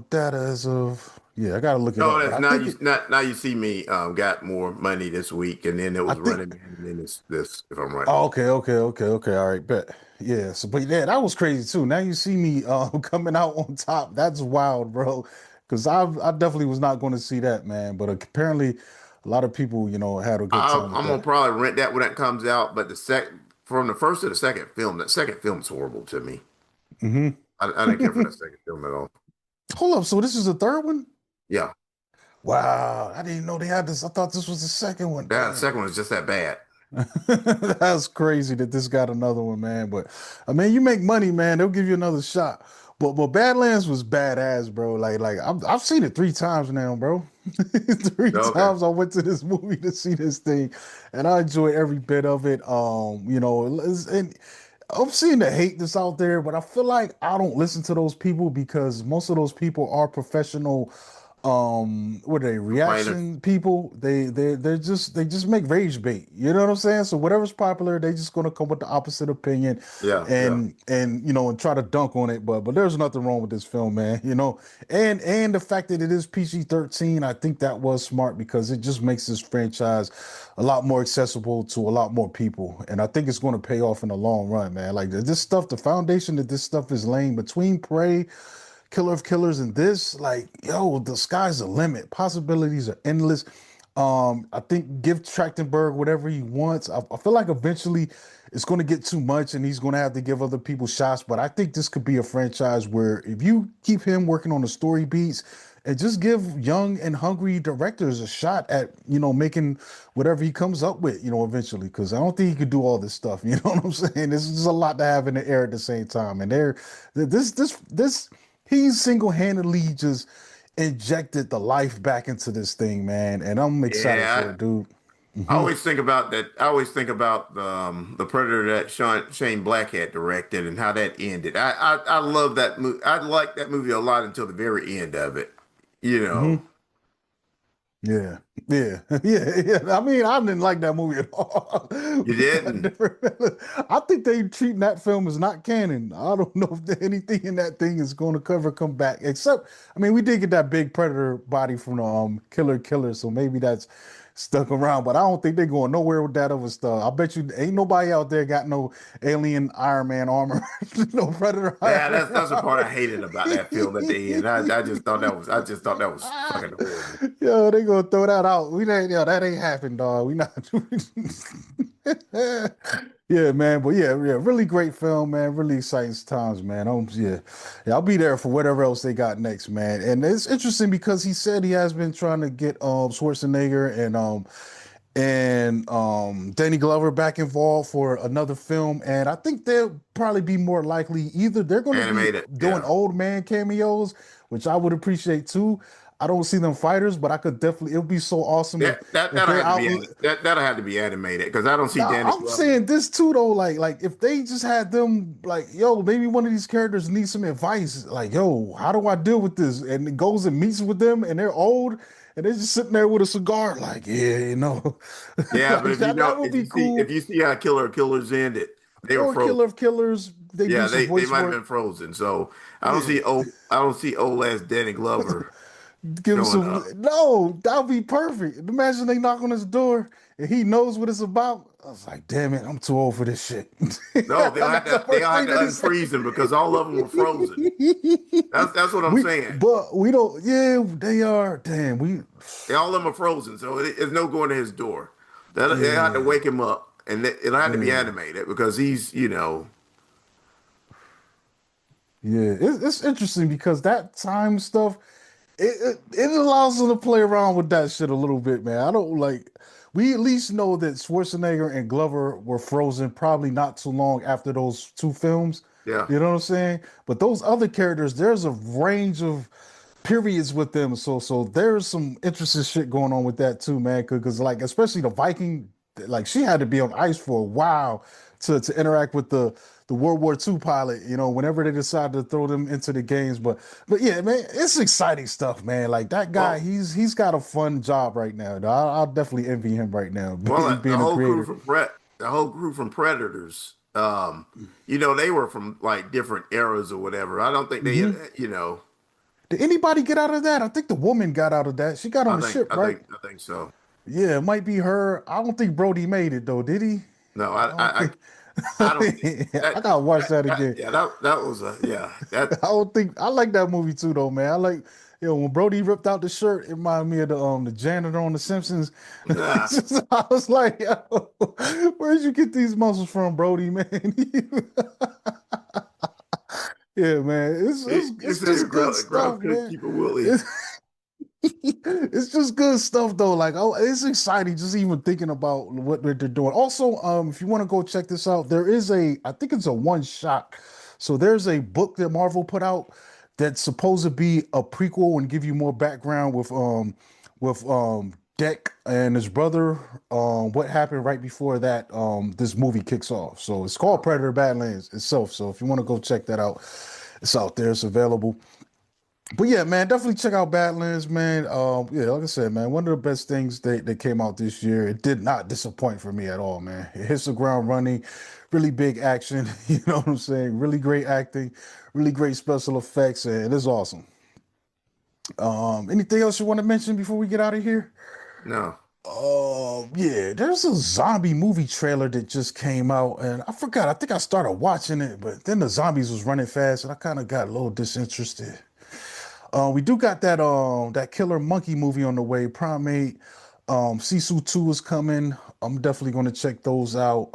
Speaker 1: data as of yeah, I gotta look it
Speaker 2: No,
Speaker 1: up. But
Speaker 2: that's
Speaker 1: I
Speaker 2: now
Speaker 1: think
Speaker 2: you
Speaker 1: it
Speaker 2: now you see me got more money this week, and then it
Speaker 1: I
Speaker 2: was
Speaker 1: think
Speaker 2: running man, and then this if I'm right.
Speaker 1: oh, okay. All right, bet. Yeah, so but yeah, that was crazy too. Now you see me coming out on top. That's wild, bro. Because I definitely was not going to see that, man. But apparently, a lot of people, had a good time with
Speaker 2: I'm gonna
Speaker 1: that.
Speaker 2: probably rent that when that comes out, but the sec from the first to the second film, that second film's horrible to me.
Speaker 1: Hmm.
Speaker 2: I didn't care for that second film at all.
Speaker 1: Hold up, so this is the third one?
Speaker 2: Yeah,
Speaker 1: Wow, I didn't know they had this. I thought this was the second one.
Speaker 2: that
Speaker 1: Damn.
Speaker 2: second one is just that bad.
Speaker 1: That's crazy that this got another one, man. But I mean, you make money, man. They'll give you another shot. But Badlands was badass, bro. Like I've seen it 3 times now, bro. Three
Speaker 2: Okay,
Speaker 1: times I went to this movie to see this thing, and I enjoy every bit of it. And I'm seeing the hate that's out there, but I feel like I don't listen to those people because most of those people are professional what are they
Speaker 2: complainers.
Speaker 1: reaction people they just make rage bait, you know what I'm saying? So whatever's popular they just gonna come with the opposite opinion
Speaker 2: Yeah, yeah.
Speaker 1: and try to dunk on it, but there's nothing wrong with this film, man, and the fact that it is PG-13, I think that was smart because it just makes this franchise a lot more accessible to a lot more people, and I think it's going to pay off in the long run, man. Like this stuff, the foundation that this stuff is laying between Prey, Killer of Killers, and this, like, yo, the sky's the limit. Possibilities are endless. I think give Trachtenberg whatever he wants. I feel like eventually it's going to get too much and he's going to have to give other people shots. But I think this could be a franchise where if you keep him working on the story beats and just give young and hungry directors a shot at, making whatever he comes up with, eventually. Because I don't think he could do all this stuff. You know what I'm saying? This is a lot to have in the air at the same time. And this he single-handedly just injected the life back into this thing, man, and I'm excited for
Speaker 2: Yeah,
Speaker 1: it, dude.
Speaker 2: I
Speaker 1: Hmm.
Speaker 2: always think about that. I always think about the Predator that Shane Black had directed and how that ended. I love that movie. I liked that movie a lot until the very end of it. You know,
Speaker 1: Hmm. Yeah, yeah, yeah. I mean, I didn't like that movie at all.
Speaker 2: you didn't.
Speaker 1: I think they treating that film as not canon. I don't know if anything in that thing is going to cover come back. Except, I mean, we did get that big predator body from the Killer, so maybe that's stuck around. But I don't think they're going nowhere with that other stuff. I bet you ain't nobody out there got no alien Iron Man armor, no Predator Iron
Speaker 2: Yeah,
Speaker 1: Man
Speaker 2: that's the part I
Speaker 1: armor.
Speaker 2: hated about that film at the end. I just thought that was fucking horrible.
Speaker 1: Yo, they gonna throw that out. We ain't, yo, that ain't happened, dog. We not. Yeah, man. But yeah, really great film, man. Really exciting times, man. Yeah, I'll be there for whatever else they got next, man. And it's interesting because he said he has been trying to get Schwarzenegger and Danny Glover back involved for another film, and I think they'll probably be more likely either they're going to be
Speaker 2: Animated,
Speaker 1: doing
Speaker 2: yeah.
Speaker 1: old man cameos, which I would appreciate too. I don't see them fighters, but I could definitely. It would be so awesome if
Speaker 2: That'll
Speaker 1: they're
Speaker 2: have to
Speaker 1: out.
Speaker 2: be that'll have to be animated because I don't see
Speaker 1: Now
Speaker 2: Danny
Speaker 1: I'm
Speaker 2: Glover.
Speaker 1: saying this too though, like if they just had them like, yo, maybe one of these characters needs some advice, like, yo, how do I deal with this? And it goes and meets with them, and they're old, and they're just sitting there with a cigar, like, yeah,
Speaker 2: Yeah, but
Speaker 1: like that would be
Speaker 2: if
Speaker 1: cool.
Speaker 2: you see how Killers ended, they were
Speaker 1: Or
Speaker 2: frozen.
Speaker 1: Killer of Killers, they do
Speaker 2: Yeah,
Speaker 1: some
Speaker 2: they
Speaker 1: voice
Speaker 2: might have been
Speaker 1: work.
Speaker 2: frozen. So
Speaker 1: Yeah,
Speaker 2: I don't see old ass Danny Glover
Speaker 1: give him
Speaker 2: showing
Speaker 1: some.
Speaker 2: up.
Speaker 1: No, that would be perfect. Imagine they knock on his door and he knows what it's about. I was like, damn it, I'm too old for this shit.
Speaker 2: No,
Speaker 1: That's the
Speaker 2: they'll
Speaker 1: first
Speaker 2: have
Speaker 1: thing
Speaker 2: to
Speaker 1: that he said.
Speaker 2: unfreeze them because all of them were frozen. That's what I'm saying.
Speaker 1: But we don't. Yeah, they are. Damn, we.
Speaker 2: All of them are frozen, so it's no going to his door. They'll have to
Speaker 1: Yeah,
Speaker 2: wake him up, and it'll have to be
Speaker 1: yeah,
Speaker 2: animated because he's
Speaker 1: yeah. It's interesting because that time stuff. It allows them to play around with that shit a little bit, man. I don't like. We at least know that Schwarzenegger and Glover were frozen probably not too long after those two films.
Speaker 2: yeah.
Speaker 1: You know what I'm saying? But those other characters, there's a range of periods with them. So there's some interesting shit going on with that too, man. Because like especially the Viking, like she had to be on ice for a while to interact with the World War II pilot. Whenever they decided to throw them into the games. But yeah, man, it's exciting stuff, man. Like that guy,
Speaker 2: Well,
Speaker 1: he's got a fun job right now. I'll definitely envy him right now,
Speaker 2: well,
Speaker 1: being a creator.
Speaker 2: the whole crew from Predators. Um, they were from like different eras or whatever. I don't think they had,
Speaker 1: Hmm.
Speaker 2: you know,
Speaker 1: Did anybody get out of that? I think the woman got out of that. She got on
Speaker 2: I
Speaker 1: the
Speaker 2: think,
Speaker 1: ship,
Speaker 2: I
Speaker 1: right?
Speaker 2: think, I think so.
Speaker 1: Yeah, it might be her. I don't think Brody made it though, did he?
Speaker 2: No,
Speaker 1: I don't think.
Speaker 2: I don't think
Speaker 1: I gotta watch that again.
Speaker 2: yeah, that was a, yeah,
Speaker 1: I don't think I like that movie too, though, man. I like, when Brody ripped out the shirt, it reminded me of the janitor on The Simpsons.
Speaker 2: nah,
Speaker 1: I was like, yo, where'd you get these muscles from, Brody, man? Yeah, man. It's it's
Speaker 2: you
Speaker 1: it's
Speaker 2: say
Speaker 1: just good
Speaker 2: grub
Speaker 1: stuff,
Speaker 2: couldn't
Speaker 1: man.
Speaker 2: keep a Willie.
Speaker 1: It's, it's just good stuff though. Like, oh, it's exciting just even thinking about what they're doing. Also, if you want to go check this out, there is I think it's a one shot. So there's a book that Marvel put out that's supposed to be a prequel and give you more background with Deck and his brother. What happened right before that? This movie kicks off. So it's called
Speaker 2: Okay.
Speaker 1: Predator Badlands itself. So if you want to go check that out, it's out there. It's available. But yeah, man, definitely check out Badlands, man. Yeah, like I said, man, one of the best things that came out this year. It did not disappoint for me at all, man. It hits the ground running, really big action. You know what I'm saying? Really great acting, really great special effects, and it's awesome. Anything else you want to mention before we get out of here?
Speaker 2: No.
Speaker 1: Yeah, there's a zombie movie trailer that just came out, and I forgot. I think I started watching it, but then the zombies was running fast, and I kind of got a little disinterested. We do got that killer monkey movie on the way, Primate. Sisu 2 is coming. I'm definitely gonna check those out.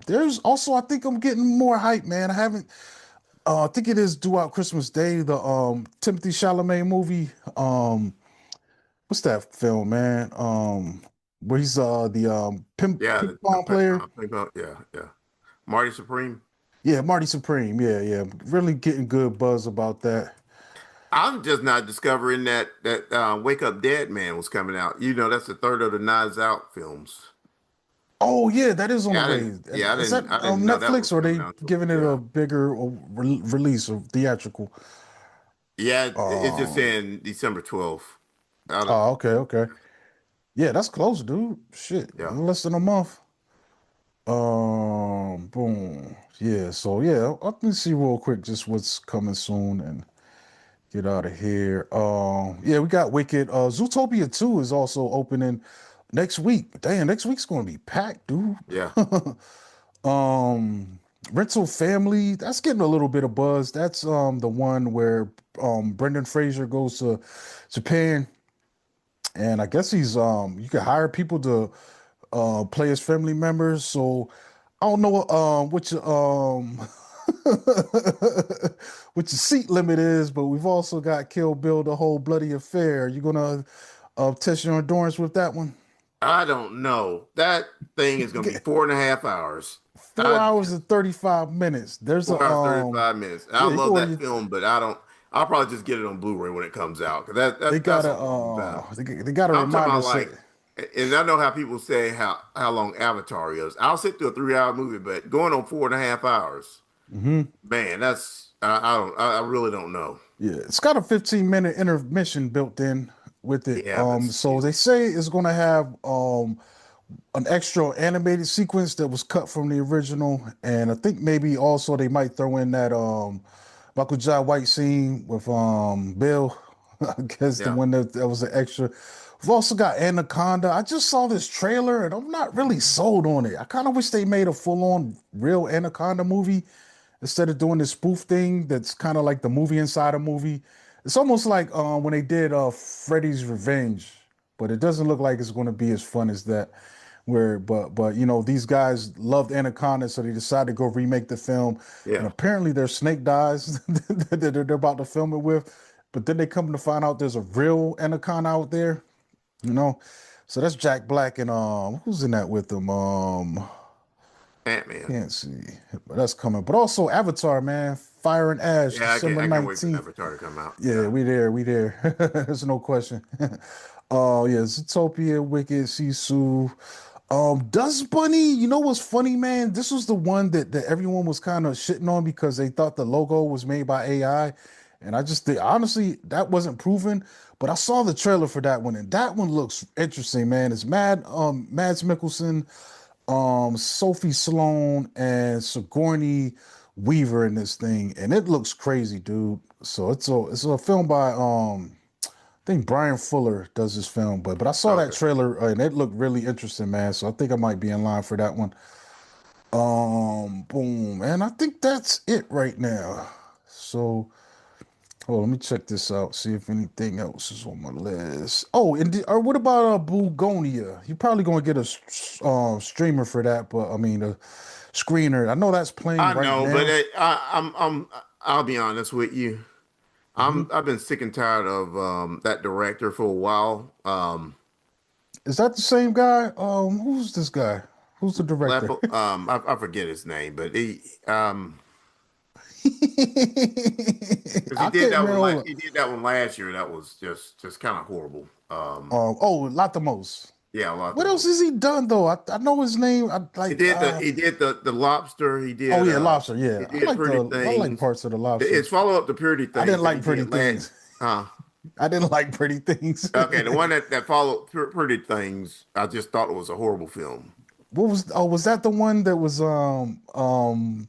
Speaker 1: There's also, I think I'm getting more hype, man. I haven't I think it is due out Christmas Day, the Timothy Chalamet movie. What's that film, man? Where he's the
Speaker 2: Yeah,
Speaker 1: ping pong player.
Speaker 2: yeah, yeah. Marty Supreme.
Speaker 1: Yeah, Marty Supreme. Yeah, yeah. Really getting good buzz about that.
Speaker 2: I'm just not discovering that Wake Up Dead Man was coming out. That's the third of the Knives Out films.
Speaker 1: Oh yeah, that is on the
Speaker 2: Yeah,
Speaker 1: way. Is that
Speaker 2: I didn't know that
Speaker 1: Netflix
Speaker 2: was
Speaker 1: or are
Speaker 2: coming
Speaker 1: they
Speaker 2: out.
Speaker 1: giving it
Speaker 2: Yeah,
Speaker 1: a bigger release or theatrical?
Speaker 2: yeah. It's just
Speaker 1: Um.
Speaker 2: saying December 12th. I don't,
Speaker 1: Oh, okay, okay. Yeah, that's close, dude. Shit,
Speaker 2: yeah,
Speaker 1: less than a month. Boom. Yeah. So yeah, let me see real quick just what's coming soon and get out of here. Yeah, we got Wicked. Zootopia 2 is also opening next week. Damn, next week's gonna be packed, dude.
Speaker 2: yeah.
Speaker 1: Um, Rental Family, that's getting a little bit of buzz. That's the one where Brendan Fraser goes to Japan, and I guess he's you can hire people to play as family members. So I don't know what your what your seat limit is, but we've also got Kill Bill, the whole bloody affair. You gonna test your endurance with that one?
Speaker 2: I don't know. That thing is going to be 4.5 hours.
Speaker 1: Four
Speaker 2: I
Speaker 1: hours
Speaker 2: just
Speaker 1: and 35 minutes. There's a
Speaker 2: 4 hours 35 minutes. I
Speaker 1: yeah, you can
Speaker 2: love
Speaker 1: order
Speaker 2: that
Speaker 1: your
Speaker 2: film, but I don't. I'll probably just get it on Blu-ray when it comes out because
Speaker 1: they
Speaker 2: that's a
Speaker 1: gotta
Speaker 2: long time.
Speaker 1: they got a
Speaker 2: I'm talking
Speaker 1: reminder
Speaker 2: about
Speaker 1: say
Speaker 2: like, and I know how people say how long Avatar is. I'll sit through a 3 hour movie, but going on 4.5 hours,
Speaker 1: hmm.
Speaker 2: man, that's I don't I really don't know.
Speaker 1: Yeah, it's got a 15-minute intermission built in with it.
Speaker 2: Yeah, but
Speaker 1: So they
Speaker 2: still,
Speaker 1: say it's gonna have an extra animated sequence that was cut from the original, and I think maybe also they might throw in that Michael Jai White scene with Bill. I guess the
Speaker 2: yeah,
Speaker 1: one that was an extra. We've also got Anaconda. I just saw this trailer and I'm not really sold on it. I kind of wish they made a full-on real Anaconda movie instead of doing this spoof thing that's kind of like the movie inside a movie. It's almost like when they did Freddy's Revenge, but it doesn't look like it's going to be as fun as that. Where, but these guys loved Anaconda, so they decided to go remake the film, and
Speaker 2: yeah.
Speaker 1: apparently there's snake dies that they're about to film it with, but then they come to find out there's a real Anaconda out there, you know. So that's Jack Black and who's in that with them?
Speaker 2: Ant-Man.
Speaker 1: Can't see, but that's coming. But also Avatar, man, Fire and Ash,
Speaker 2: Yeah,
Speaker 1: December
Speaker 2: I can't wait for
Speaker 1: 19th.
Speaker 2: Avatar to come out.
Speaker 1: Yeah,
Speaker 2: Yeah,
Speaker 1: we there, we there. There's no question. Oh yeah, Zootopia, Wicked, Sisu. Dust Bunny, you know what's funny, man? This was the one that everyone was kind of shitting on because they thought the logo was made by AI. And I just think honestly, that wasn't proven. But I saw the trailer for that one, and that one looks interesting, man. It's Mads Mikkelsen. Sophie Sloane and Sigourney Weaver in this thing, and it looks crazy, dude. So it's a film by I think Brian Fuller does this film, but I saw that
Speaker 2: Okay.
Speaker 1: trailer and it looked really interesting, man. So I think I might be in line for that one. Boom, and I think that's it right now. So, oh, let me check this out, see if anything else is on my list. Oh, and or what about Bugonia? You're probably gonna get a streamer for that, but I mean a screener. I know that's playing
Speaker 2: I
Speaker 1: right
Speaker 2: know, but
Speaker 1: now.
Speaker 2: I'll be honest with you.
Speaker 1: Hmm.
Speaker 2: I've been sick and tired of that director for a while.
Speaker 1: Is that the same guy? Who's this guy? Who's the director?
Speaker 2: I forget his name, but because
Speaker 1: I can't remember.
Speaker 2: he did that one last year. That was just kind of horrible.
Speaker 1: Oh, Latimos.
Speaker 2: Yeah, a lot the
Speaker 1: What else
Speaker 2: most.
Speaker 1: has he done though? I know his name. I like
Speaker 2: He did the lobster.
Speaker 1: oh yeah, Lobster.
Speaker 2: He
Speaker 1: Yeah.
Speaker 2: did Pretty
Speaker 1: I like
Speaker 2: Things.
Speaker 1: parts of the Lobster.
Speaker 2: His follow up to Pretty
Speaker 1: I didn't
Speaker 2: Things that he
Speaker 1: like Pretty
Speaker 2: did last.
Speaker 1: Things.
Speaker 2: Uh,
Speaker 1: I didn't like Pretty Things.
Speaker 2: okay, the one that followed Pretty Things, I just thought it was a horrible film.
Speaker 1: Was that the one that was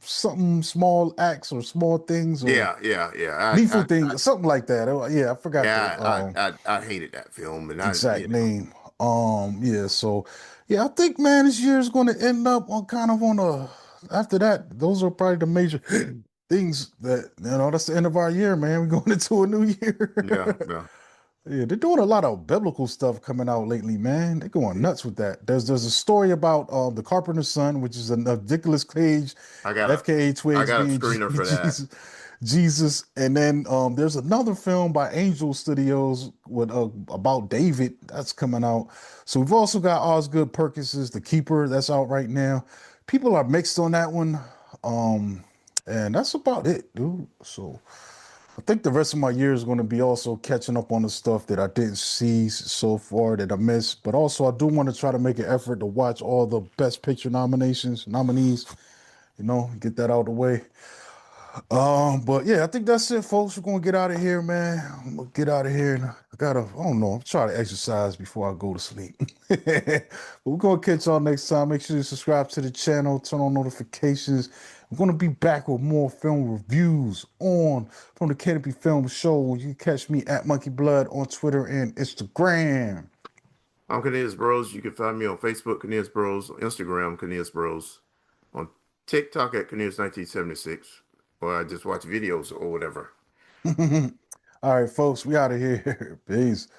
Speaker 1: something small acts or small things or
Speaker 2: Yeah.
Speaker 1: lethal things, something like that. Yeah, I forgot the
Speaker 2: I hated that film, and
Speaker 1: exact name. Yeah, so yeah, I think man, this year is going to end up on kind of on a. After that, those are probably the major things that That's the end of our year, man. We're going into a new year.
Speaker 2: yeah.
Speaker 1: Yeah, they're doing a lot of biblical stuff coming out lately, man. They're going nuts with that. There's a story about the Carpenter's Son, which is a Nicolas Cage,
Speaker 2: I got a
Speaker 1: FKA
Speaker 2: I
Speaker 1: Twigs
Speaker 2: got a
Speaker 1: being
Speaker 2: screener for that.
Speaker 1: Jesus, and then there's another film by Angel Studios with about David that's coming out. So we've also got Osgood Perkins's The Keeper that's out right now. People are mixed on that one, um, and that's about it, dude. So. I think the rest of my year is going to be also catching up on the stuff that I didn't see so far that I missed. But also, I do want to try to make an effort to watch all the Best Picture nominees, get that out of the way. But yeah, I think that's it, folks. We're gonna get out of here, man. I'm gonna get out of here. And I don't know, I'm trying to exercise before I go to sleep. But we're gonna catch y'all next time. Make sure you subscribe to the channel, turn on notifications. We're gonna be back with more film reviews on from the Canopy Film Show. You can catch me at Monkey Blood on Twitter and Instagram.
Speaker 2: I'm Cornelius Bros. You can find me on Facebook, Cornelius Bros, on Instagram, Cornelius Bros, on TikTok at Cornelius 1976, or I just watch videos or whatever.
Speaker 1: All right, folks, we out of here. Peace.